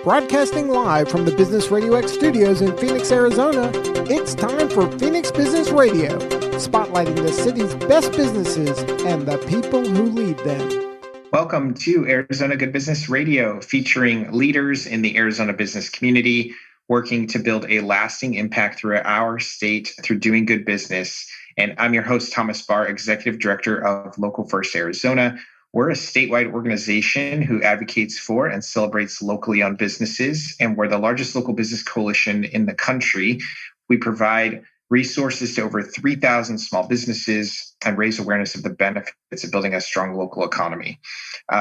Broadcasting live from the Business RadioX studios in Phoenix, Arizona, it's time for Phoenix Business Radio, spotlighting the city's best businesses and the people who lead them. Welcome to Arizona Good Business Radio, featuring leaders in the Arizona business community, working to build a lasting impact throughout our state through doing good business. And I'm your host, Thomas Barr, Executive Director of Local First Arizona. We're a statewide organization who advocates for and celebrates locally owned businesses, and we're the largest local business coalition in the country. We provide resources to over 3,000 small businesses and raise awareness of the benefits of building a strong local economy.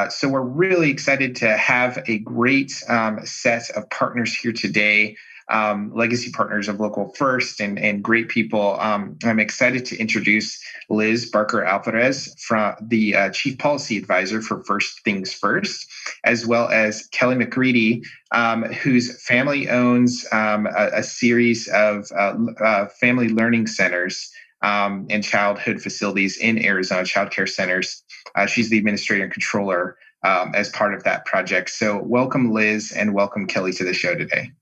So we're really excited to have a great set of partners here today, legacy partners of Local First and great people. I'm excited to introduce Liz Barker-Alvarez, from the Chief Policy Advisor for First Things First, as well as Kelly McCready, whose family owns a series of family learning centers and childhood facilities in Arizona, child care centers. She's the administrator and controller as part of that project. So welcome, Liz, and welcome, Kelly, to the show today.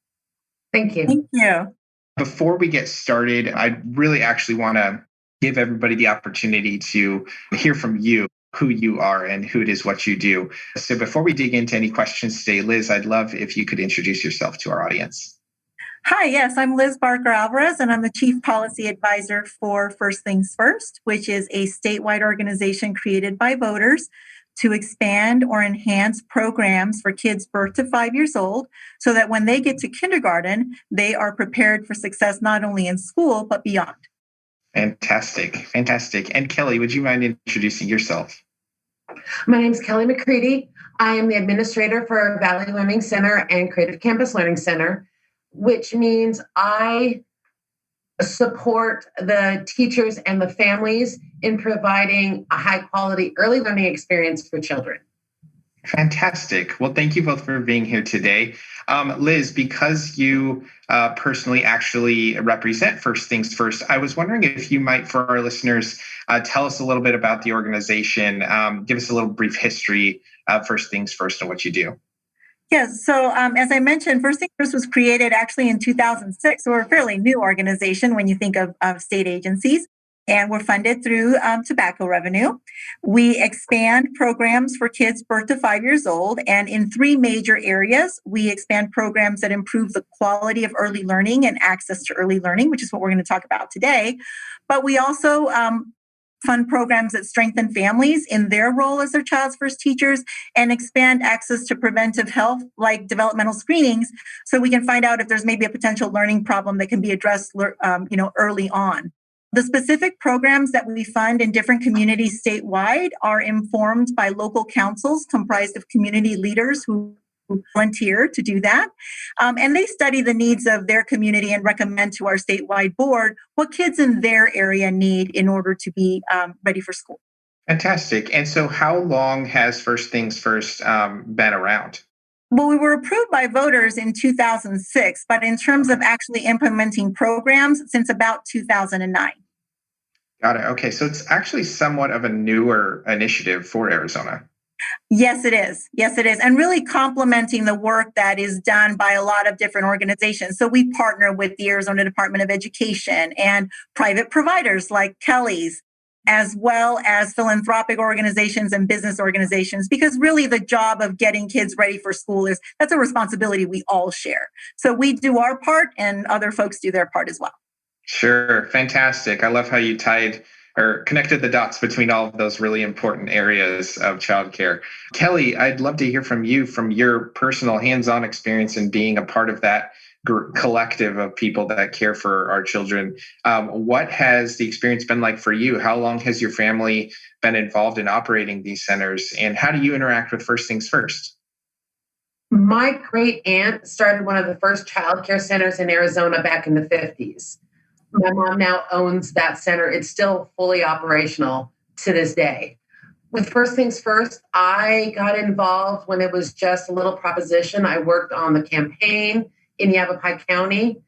Thank you. Thank you. Before we get started, I really actually want to give everybody the opportunity to hear from you, who you are and who it is what you do. So before we dig into any questions today, Liz, I'd love if you could introduce yourself to our audience. Hi, yes, I'm Liz Barker-Alvarez, and I'm the Chief Policy Advisor for First Things First, which is a statewide organization created by voters to expand or enhance programs for kids birth to 5 years old so that when they get to kindergarten, they are prepared for success not only in school, but beyond. Fantastic. And Kelly, would you mind introducing yourself? My name is Kelly McCready. I am the administrator for Valley Learning Center and Creative Campus Learning Center, which means I support the teachers and the families in providing a high-quality early learning experience for children. Fantastic. Well, thank you both for being here today. Liz, because you personally actually represent First Things First, I was wondering if you might, for our listeners, tell us a little bit about the organization, give us a little brief history of First Things First and what you do. Yes, so as I mentioned, First Things First was created actually in 2006, so we're a fairly new organization when you think of state agencies. And we're funded through tobacco revenue. We expand programs for kids birth to 5 years old. And in three major areas, we expand programs that improve the quality of early learning and access to early learning, which is what we're going to talk about today. But we also fund programs that strengthen families in their role as their child's first teachers and expand access to preventive health like developmental screenings so we can find out if there's maybe a potential learning problem that can be addressed early on. The specific programs that we fund in different communities statewide are informed by local councils comprised of community leaders who volunteer to do that. And they study the needs of their community and recommend to our statewide board what kids in their area need in order to be ready for school. Fantastic. And so how long has First Things First been around? Well, we were approved by voters in 2006, but in terms of actually implementing programs, since about 2009. Got it. Okay. So it's actually somewhat of a newer initiative for Arizona. Yes, it is. And really complementing the work that is done by a lot of different organizations. So we partner with the Arizona Department of Education and private providers like Kelly's, as well as philanthropic organizations and business organizations, because really the job of getting kids ready for school that's a responsibility we all share. So we do our part and other folks do their part as well. Sure. Fantastic. I love how you tied or connected the dots between all of those really important areas of childcare. Kelly, I'd love to hear from you, from your personal hands-on experience in being a part of that collective of people that care for our children. What has the experience been like for you? How long has your family been involved in operating these centers? And how do you interact with First Things First? My great aunt started one of the first child care centers in Arizona back in the 50s. My mom now owns that center. It's still fully operational to this day. With First Things First, I got involved when it was just a little proposition. I worked on the campaign in Yavapai County.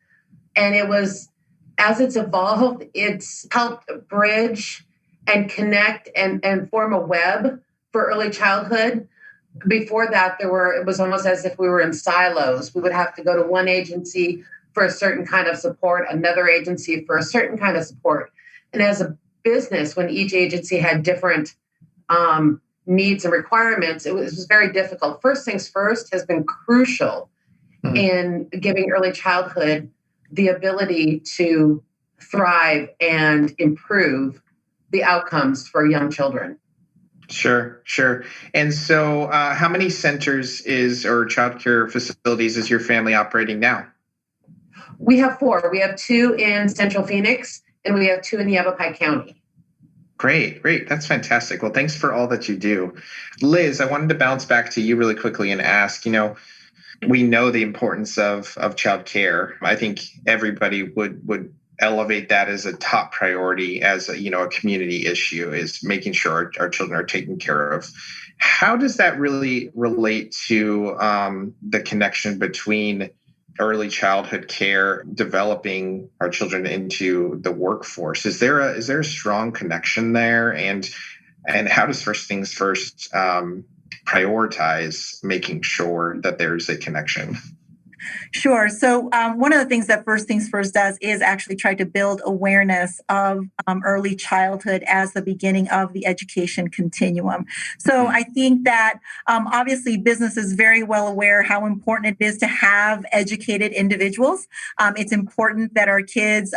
And it was, as it's evolved, it's helped bridge and connect and form a web for early childhood Before that, it was almost as if we were in silos. We would have to go to one agency for a certain kind of support, another agency for a certain kind of support. And as a business, when each agency had different needs and requirements, it was very difficult. First Things First has been crucial in giving early childhood the ability to thrive and improve the outcomes for young children. Sure. And so how many centers or childcare facilities is your family operating now? We have 4. We have 2 in Central Phoenix, and we have 2 in Yavapai County. Great. That's fantastic. Well, thanks for all that you do. Liz, I wanted to bounce back to you really quickly and ask, we know the importance of childcare. I think everybody would elevate that as a top priority as a community issue, is making sure our children are taken care of. How does that really relate to the connection between early childhood care, developing our children into the workforce? Is there a strong connection there? And how does First Things First prioritize making sure that there's a connection? Sure. So one of the things that First Things First does is actually try to build awareness of early childhood as the beginning of the education continuum. So I think that obviously business is very well aware how important it is to have educated individuals. It's important that our kids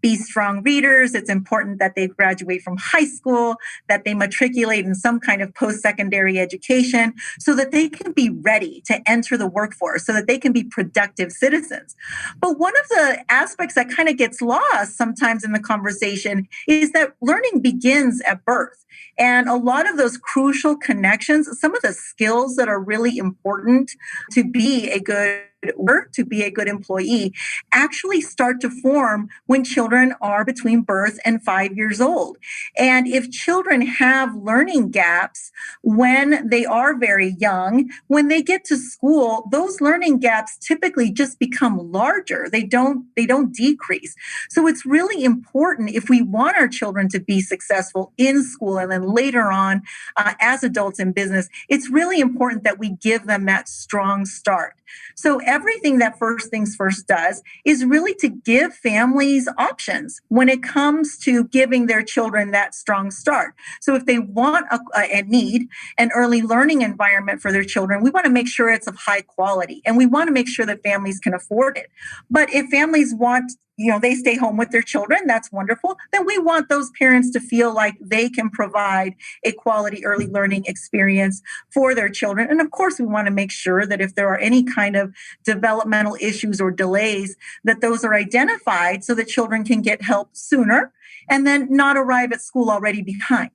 be strong readers. It's important that they graduate from high school, that they matriculate in some kind of post-secondary education so that they can be ready to enter the workforce, so that they can be productive citizens. But one of the aspects that kind of gets lost sometimes in the conversation is that learning begins at birth. And a lot of those crucial connections, some of the skills that are really important to be a good work, to be a good employee, actually start to form when children are between birth and 5 years old. And if children have learning gaps when they are very young, when they get to school, those learning gaps typically just become larger. They don't decrease. So it's really important, if we want our children to be successful in school and then later on as adults in business, it's really important that we give them that strong start. So everything that First Things First does is really to give families options when it comes to giving their children that strong start. So if they want and need an early learning environment for their children, we want to make sure it's of high quality, and we want to make sure that families can afford it. But if families want, they stay home with their children, that's wonderful. Then we want those parents to feel like they can provide a quality early learning experience for their children. And of course, we want to make sure that if there are any kind of developmental issues or delays, that those are identified so that children can get help sooner and then not arrive at school already behind.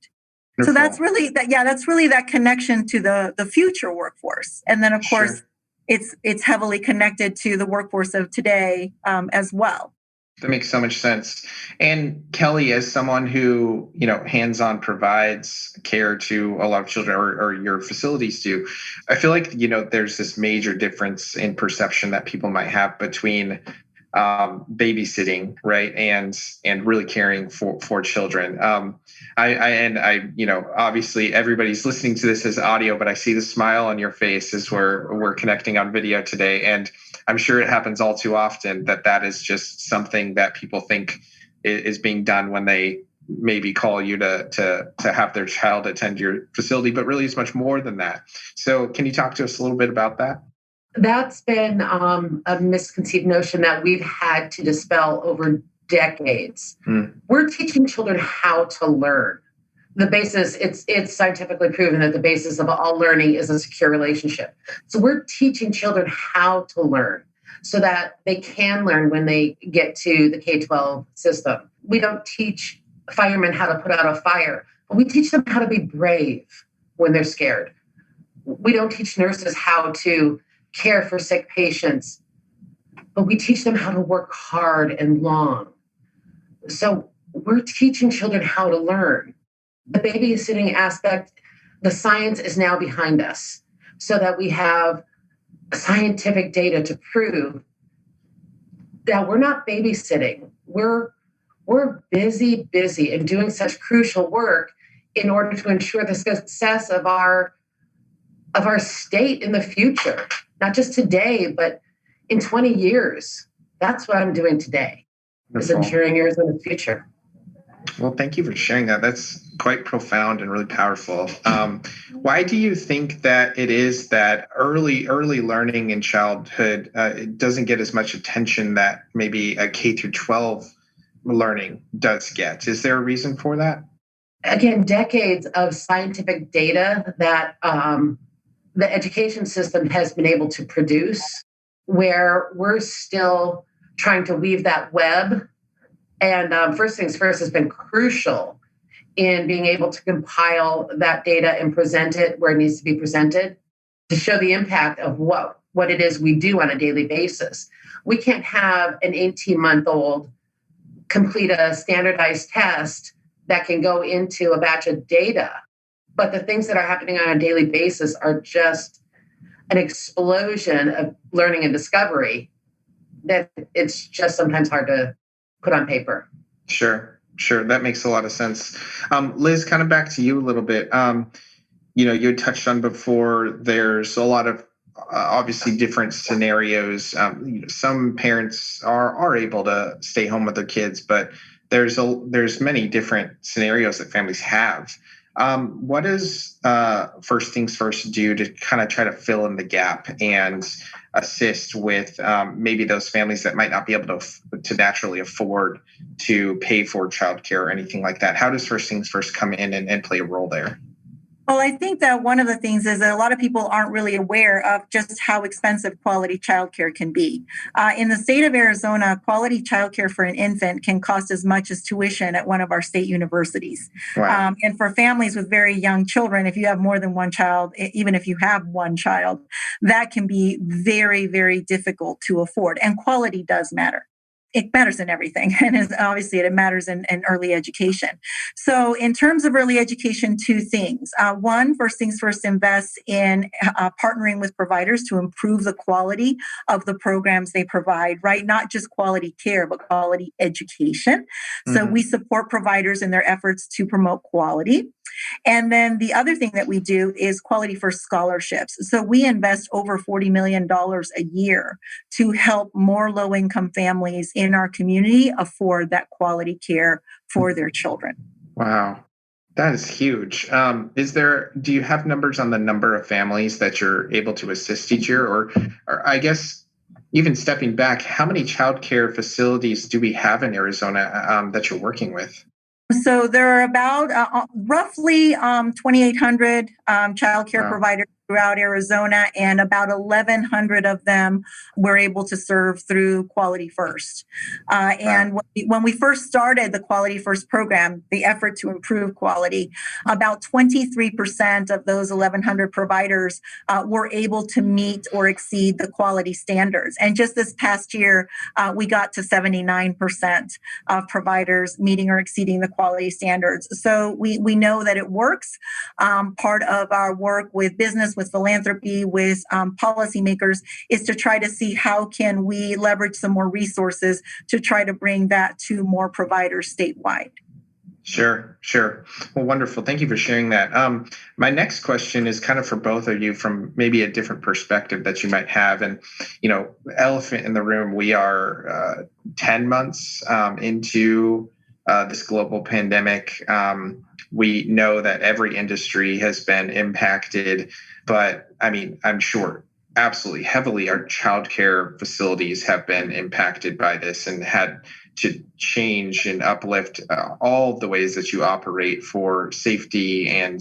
Wonderful. So that's really that connection to the future workforce. And then of course, it's heavily connected to the workforce of today as well. That makes so much sense. And Kelly, as someone who, hands-on provides care to a lot of children, or your facilities do, I feel like, there's this major difference in perception that people might have between babysitting, right, and really caring for children. Obviously everybody's listening to this as audio, but I see the smile on your face as we're connecting on video today, and I'm sure it happens all too often that is just something that people think is being done when they maybe call you to have their child attend your facility, but really it's much more than that. So can you talk to us a little bit about that? That's been a misconceived notion that we've had to dispel over decades. We're teaching children how to learn. The basis, it's scientifically proven that the basis of all learning is a secure relationship. So we're teaching children how to learn so that they can learn when they get to the K-12 system. We don't teach firemen how to put out a fire, but we teach them how to be brave when they're scared. We don't teach nurses how to care for sick patients, but we teach them how to work hard and long. So we're teaching children how to learn. The babysitting aspect, the science is now behind us so that we have scientific data to prove that we're not babysitting. We're busy and doing such crucial work in order to ensure the success of our of our state in the future, not just today, but in 20 years. That's what I'm doing today, is ensuring Arizona's future. Well, thank you for sharing that. That's quite profound and really powerful. Why do you think that it is that early learning in childhood it doesn't get as much attention that maybe a K through 12 learning does get? Is there a reason for that? Again, decades of scientific data that the education system has been able to produce, where we're still trying to weave that web. And first things first has been crucial in being able to compile that data and present it where it needs to be presented to show the impact of what it is we do on a daily basis. We can't have an 18-month-old complete a standardized test that can go into a batch of data. But the things that are happening on a daily basis are just an explosion of learning and discovery that it's just sometimes hard to put on paper. Sure. That makes a lot of sense. Liz, kind of back to you a little bit. You had touched on before, there's a lot of obviously different scenarios. Some parents are able to stay home with their kids, but there's many different scenarios that families have. What does First Things First do to kind of try to fill in the gap and assist with maybe those families that might not be able to naturally afford to pay for childcare or anything like that? How does First Things First come in and play a role there? Well, I think that one of the things is that a lot of people aren't really aware of just how expensive quality childcare can be. In the state of Arizona, quality childcare for an infant can cost as much as tuition at one of our state universities. Wow. And for families with very young children, if you have more than one child, even if you have one child, that can be very, very difficult to afford. And quality does matter. It matters in everything. And obviously it matters in early education. So in terms of early education, two things. One, First Things First invests in partnering with providers to improve the quality of the programs they provide, right? Not just quality care, but quality education. So we support providers in their efforts to promote quality. And then the other thing that we do is Quality First scholarships. So we invest over $40 million a year to help more low-income families in our community afford that quality care for their children. Wow. That is huge. Do you have numbers on the number of families that you're able to assist each year? Or I guess, even stepping back, how many childcare facilities do we have in Arizona that you're working with? So there are about roughly 2,800 childcare providers throughout Arizona, and about 1,100 of them we're able to serve through Quality First. And when we first started the Quality First program, the effort to improve quality, about 23% of those 1,100 providers were able to meet or exceed the quality standards. And just this past year, we got to 79% of providers meeting or exceeding the quality standards. So we know that it works. Part of our work with business, with philanthropy, with policymakers is to try to see how can we leverage some more resources to try to bring that to more providers statewide. Sure. Well, wonderful. Thank you for sharing that. My next question is kind of for both of you from maybe a different perspective that you might have. And, elephant in the room, we are 10 months into this global pandemic. We know that every industry has been impacted, but I'm sure absolutely heavily our childcare facilities have been impacted by this and had to change and uplift all the ways that you operate for safety and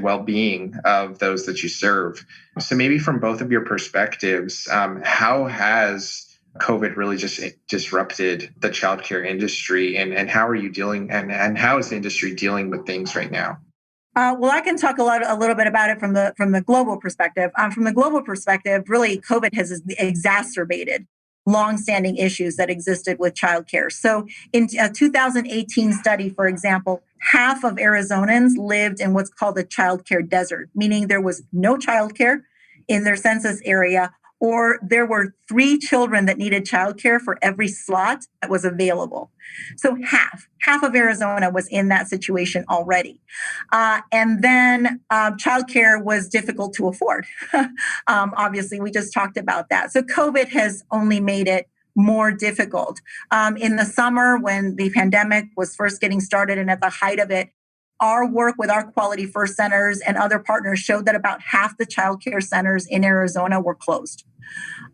well-being of those that you serve. So maybe from both of your perspectives, how has COVID really just disrupted the childcare industry, and how are you dealing, and how is the industry dealing with things right now? Well, I can talk a little bit about it from the global perspective. From the global perspective, really, COVID has exacerbated longstanding issues that existed with childcare. So in a 2018 study, for example, half of Arizonans lived in what's called a childcare desert, meaning there was no childcare in their census area, or there were 3 children that needed childcare for every slot that was available. So half of Arizona was in that situation already. And then childcare was difficult to afford. Obviously, we just talked about that. So COVID has only made it more difficult. In the summer, when the pandemic was first getting started and at the height of it, our work with our Quality First centers and other partners showed that about half the childcare centers in Arizona were closed.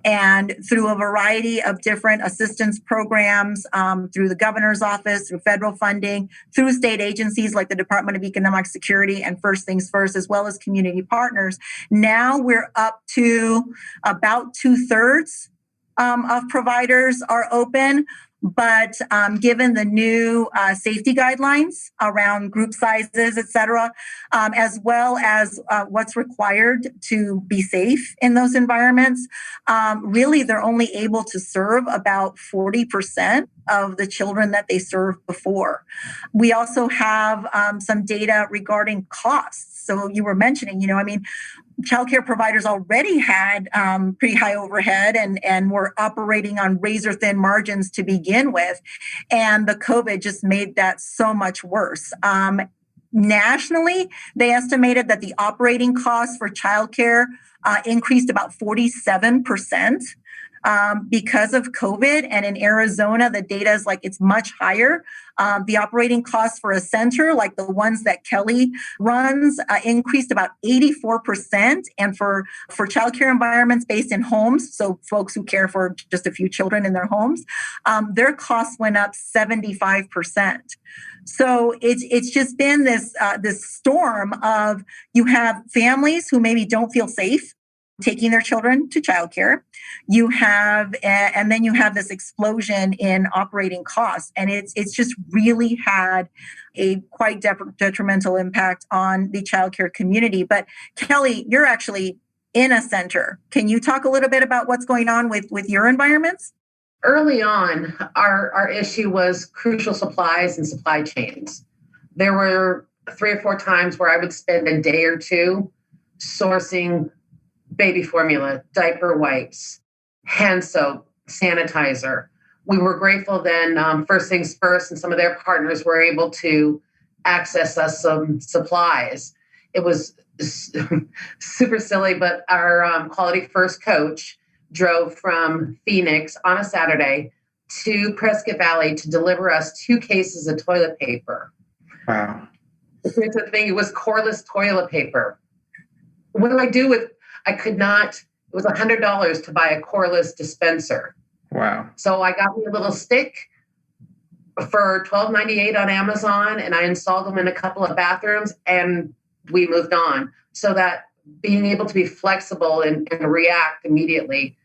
And through a variety of different assistance programs, through the governor's office, through federal funding, through state agencies like the Department of Economic Security and First Things First, as well as community partners, now we're up to about 2/3 of providers are open. But given the new safety guidelines around group sizes, et cetera, as well as what's required to be safe in those environments, really they're only able to serve about 40% of the children that they served before. We also have some data regarding costs. So you were mentioning, childcare providers already had pretty high overhead and were operating on razor thin margins to begin with. And the COVID just made that so much worse. Nationally, they estimated that the operating costs for childcare increased about 47%. Because of COVID. And in Arizona, the data is like it's much higher. The operating costs for a center, like the ones that Kelly runs, increased about 84%. And for childcare environments based in homes, so folks who care for just a few children in their homes, their costs went up 75%. So it's just been this storm of you have families who maybe don't feel safe taking their children to childcare. And then you have this explosion in operating costs. And it's just really had a quite detrimental impact on the childcare community. But Kelly, you're actually in a center. Can you talk a little bit about what's going on with your environments? Early on, our issue was crucial supplies and supply chains. There were 3 or 4 times where I would spend a day or two sourcing baby formula, diaper wipes, hand soap, sanitizer. We were grateful then, First Things First and some of their partners were able to access us some supplies. It was super silly, but our Quality First coach drove from Phoenix on a Saturday to Prescott Valley to deliver us 2 cases of toilet paper. Wow. Here's the thing, it was coreless toilet paper. What do I do with I could not, it was $100 to buy a coreless dispenser. Wow. So I got me a little stick for $12.98 on Amazon, and I installed them in a couple of bathrooms, and we moved on. So that being able to be flexible and react immediately.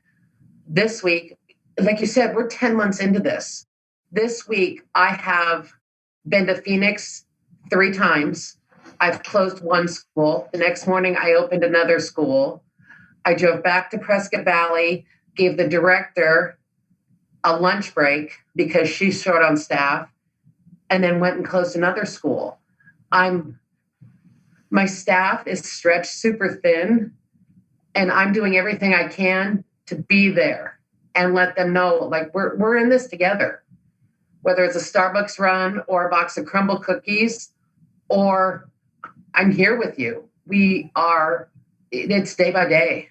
This week, like you said, we're 10 months into this. This week, I have been to Phoenix 3 times. I've closed 1 school. The next morning, I opened another school. I drove back to Prescott Valley, gave the director a lunch break because she's short on staff, and then went and closed another school. My staff is stretched super thin, and I'm doing everything I can to be there and let them know, like, we're in this together. Whether it's a Starbucks run or a box of crumble cookies, or I'm here with you. It's day by day.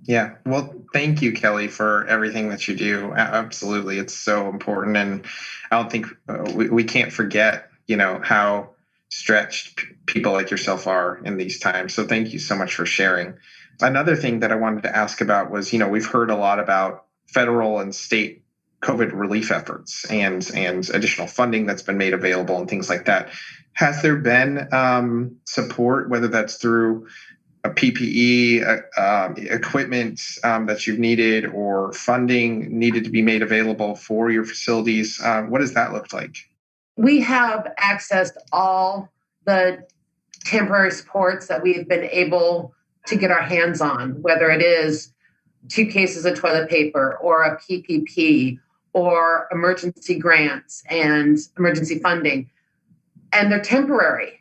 Yeah. Well, thank you, Kelly, for everything that you do. Absolutely. It's so important. And I don't think we can't forget, how stretched people like yourself are in these times. So thank you so much for sharing. Another thing that I wanted to ask about was, we've heard a lot about federal and state COVID relief efforts and additional funding that's been made available and things like that. Has there been support, whether that's through a PPE, equipment that you've needed, or funding needed to be made available for your facilities? What does that look like? We have accessed all the temporary supports that we've been able to get our hands on, whether it is 2 cases of toilet paper or a PPP or emergency grants and emergency funding. And they're temporary.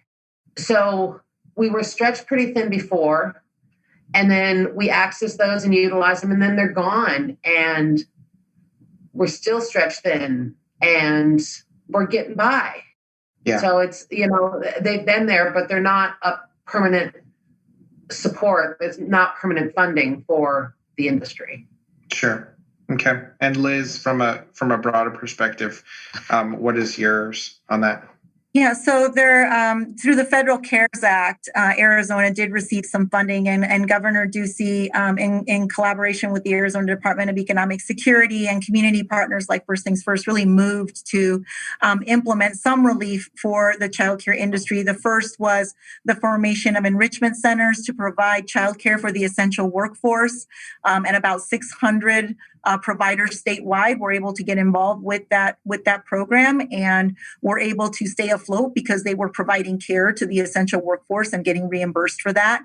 So we were stretched pretty thin before. And then we access those and utilize them, and then they're gone. And we're still stretched thin and we're getting by. Yeah. So it's, they've been there, but they're not a permanent support. It's not permanent funding for the industry. Sure. Okay. And Liz, from a broader perspective, what is yours on that? Yeah, so there, through the Federal CARES Act, Arizona did receive some funding, and Governor Ducey, in collaboration with the Arizona Department of Economic Security and community partners like First Things First, really moved to implement some relief for the childcare industry. The first was the formation of enrichment centers to provide childcare for the essential workforce, and about 600 providers statewide were able to get involved with that program, and were able to stay afloat because they were providing care to the essential workforce and getting reimbursed for that.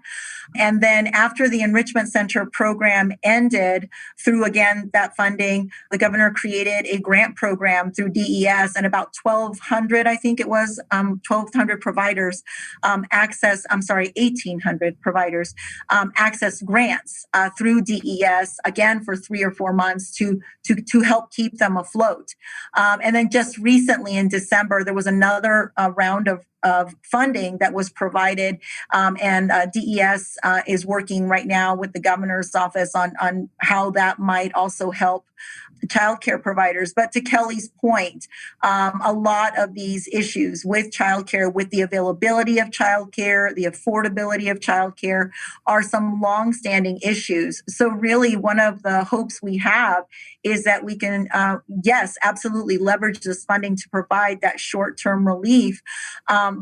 And then after the enrichment center program ended, through again that funding, the governor created a grant program through DES, and about 1,200, I think it was 1,200 providers 1,800 providers access grants through DES, again for 3 or 4 months to help keep them afloat. And then just recently in December, there was another round of funding that was provided, and DES is working right now with the governor's office on how that might also help childcare providers. But to Kelly's point, a lot of these issues with childcare, with the availability of childcare, the affordability of childcare, are some longstanding issues. So really, one of the hopes we have is that we can, yes, absolutely leverage this funding to provide that short-term relief,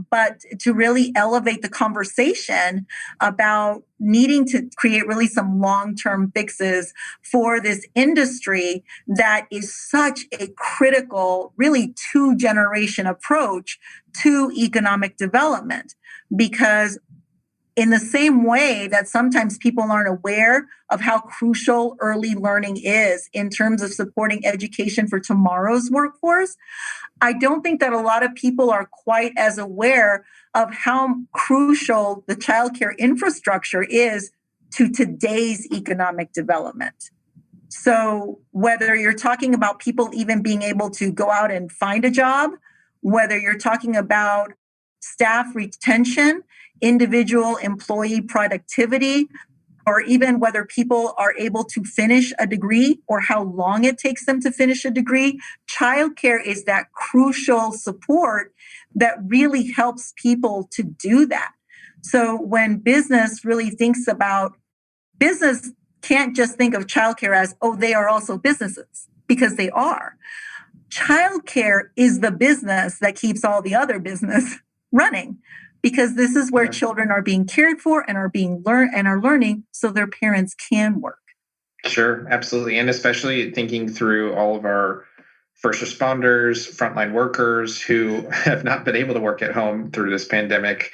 but to really elevate the conversation about needing to create really some long-term fixes for this industry that is such a critical, really 2-generation approach to economic development. Because in the same way that sometimes people aren't aware of how crucial early learning is in terms of supporting education for tomorrow's workforce, I don't think that a lot of people are quite as aware of how crucial the childcare infrastructure is to today's economic development. So whether you're talking about people even being able to go out and find a job, whether you're talking about staff retention, individual employee productivity, or even whether people are able to finish a degree or how long it takes them to finish a degree, childcare is that crucial support that really helps people to do that. So when business really thinks about business, can't just think of childcare as, oh, they are also businesses, because they are. Childcare is the business that keeps all the other business running, because this is where children are being cared for and are being learning so their parents can work. Sure, absolutely. And especially thinking through all of our first responders, frontline workers who have not been able to work at home through this pandemic.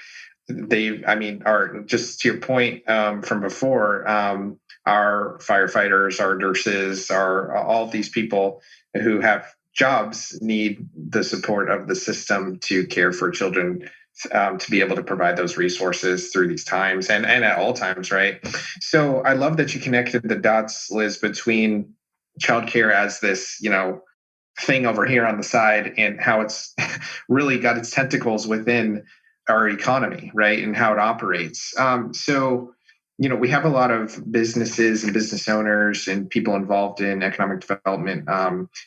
Are just to your point from before, our firefighters, our nurses, all of these people who have jobs need the support of the system to care for children, to be able to provide those resources through these times and at all times, right? So I love that you connected the dots, Liz, between childcare as this, thing over here on the side and how it's really got its tentacles within our economy, right? And how it operates. We have a lot of businesses and business owners and people involved in economic development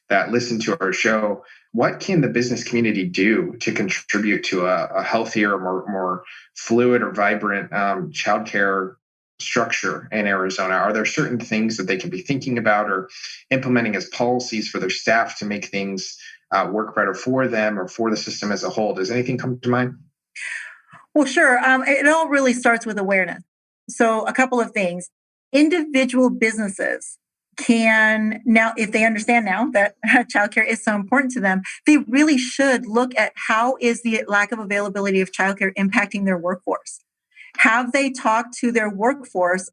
that listen to our show. What can the business community do to contribute to a healthier, more fluid or vibrant childcare structure in Arizona? Are there certain things that they can be thinking about or implementing as policies for their staff to make things work better for them or for the system as a whole? Does anything come to mind? Well, sure. It all really starts with awareness. So a couple of things. Individual businesses can now, if they understand now that childcare is so important to them, they really should look at how is the lack of availability of childcare impacting their workforce. Have they talked to their workforce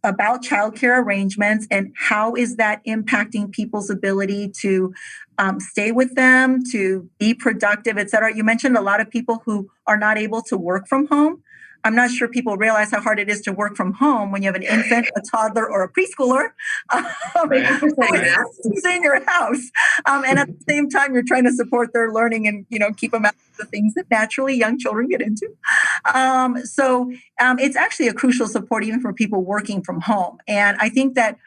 about childcare arrangements and how is that impacting people's ability to stay with them, to be productive, et cetera? You mentioned a lot of people who are not able to work from home. I'm not sure people realize how hard it is to work from home when you have an infant, a toddler, or a preschooler who's in your house. And at the same time, you're trying to support their learning and, keep them out of the things that naturally young children get into. So it's actually a crucial support even for people working from home. And I think that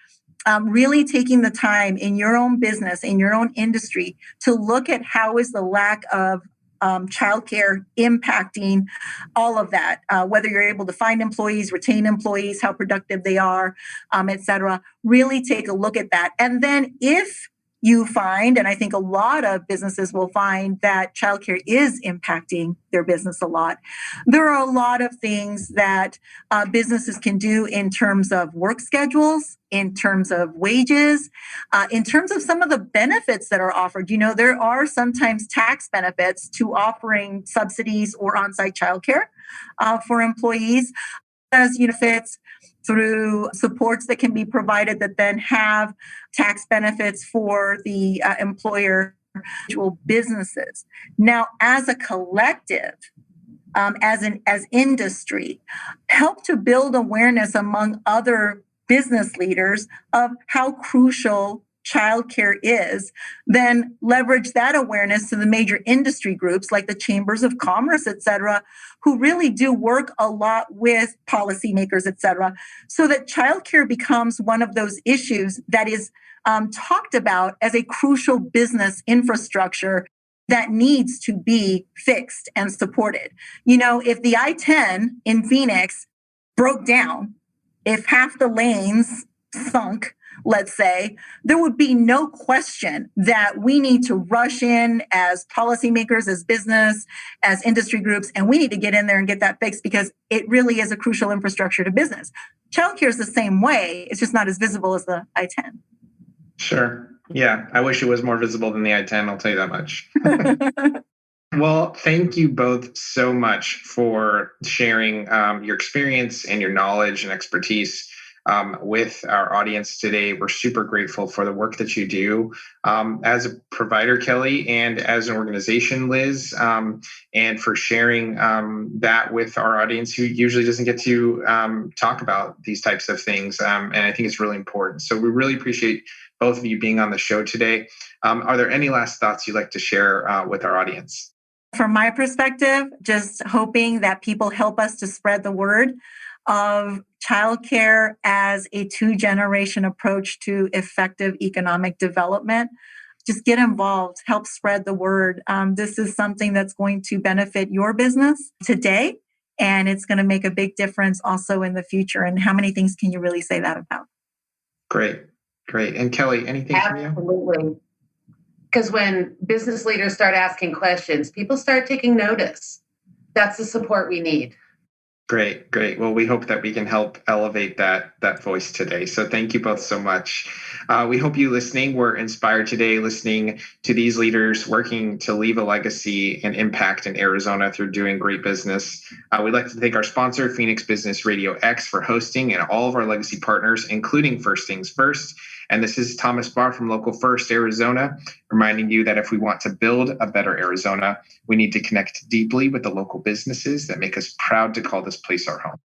really taking the time in your own business, in your own industry, to look at how is the lack of childcare impacting all of that, whether you're able to find employees, retain employees, how productive they are, et cetera. Really take a look at that. And then if you find, and I think a lot of businesses will find that childcare is impacting their business a lot, there are a lot of things that businesses can do in terms of work schedules, in terms of wages, in terms of some of the benefits that are offered. There are sometimes tax benefits to offering subsidies or on-site childcare for employees, as benefits through supports that can be provided that then have tax benefits for the employer businesses. Now, as a collective, as industry, help to build awareness among other business leaders of how crucial childcare is, then leverage that awareness to the major industry groups like the chambers of commerce, et cetera, who really do work a lot with policymakers, et cetera, so that childcare becomes one of those issues that is talked about as a crucial business infrastructure that needs to be fixed and supported. If the I-10 in Phoenix broke down, if half the lanes sunk, let's say, there would be no question that we need to rush in as policymakers, as business, as industry groups, and we need to get in there and get that fixed because it really is a crucial infrastructure to business. Childcare is the same way. It's just not as visible as the I-10. Sure. Yeah. I wish it was more visible than the I-10. I'll tell you that much. Well, thank you both so much for sharing your experience and your knowledge and expertise with our audience today. We're super grateful for the work that you do as a provider, Kelly, and as an organization, Liz, and for sharing that with our audience who usually doesn't get to talk about these types of things. And I think it's really important. So we really appreciate both of you being on the show today. Are there any last thoughts you'd like to share with our audience? From my perspective, just hoping that people help us to spread the word of childcare as a two-generation approach to effective economic development. Just get involved, help spread the word. This is something that's going to benefit your business today, and it's going to make a big difference also in the future. And how many things can you really say that about? Great. And Kelly, anything from you? Absolutely. Because when business leaders start asking questions, people start taking notice. That's the support we need. Great. Well, we hope that we can help elevate that voice today. So thank you both so much. We hope you listening were inspired today, listening to these leaders working to leave a legacy and impact in Arizona through doing great business. We'd like to thank our sponsor, Phoenix Business RadioX, for hosting, and all of our legacy partners, including First Things First. And this is Thomas Barr from Local First Arizona, reminding you that if we want to build a better Arizona, we need to connect deeply with the local businesses that make us proud to call this place our home.